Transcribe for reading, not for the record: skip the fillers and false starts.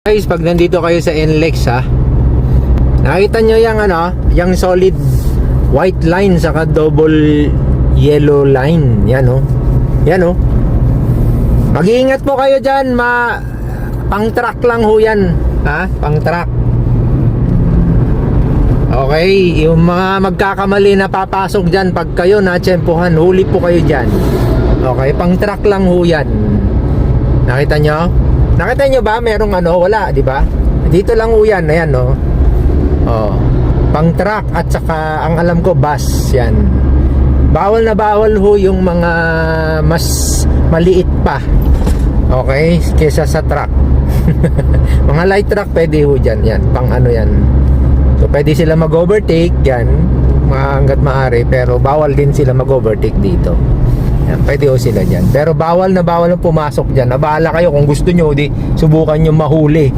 Guys, pag nandito kayo sa NLEX ha, nakita nyo yung yung solid white line saka double yellow line. Yan oh. Yan oh. Mag-iingat po kayo dyan, pang truck lang ho yan ha, pang truck. Okay, yung mga magkakamali na papasok dyan, pag kayo natsempohan, huli po kayo dyan. Okay, pang truck lang ho yan. Nakita nyo? Nakita nyo ba? Merong wala, di ba? Dito lang ho yan, ayan no. Oh, pang truck at saka ang alam ko bus yan. Bawal na bawal ho yung mga mas maliit pa. Okay, kesa sa truck. Mga light truck pwede ho dyan, yan, pang yan. So pwede sila mag-overtake yan hanggat maaari, pero bawal din sila mag-overtake dito. Yan, pwede ho sila dyan. Pero bawal na bawal ang pumasok dyan. Nabahala kayo kung gusto nyo, di subukan nyo mahuli.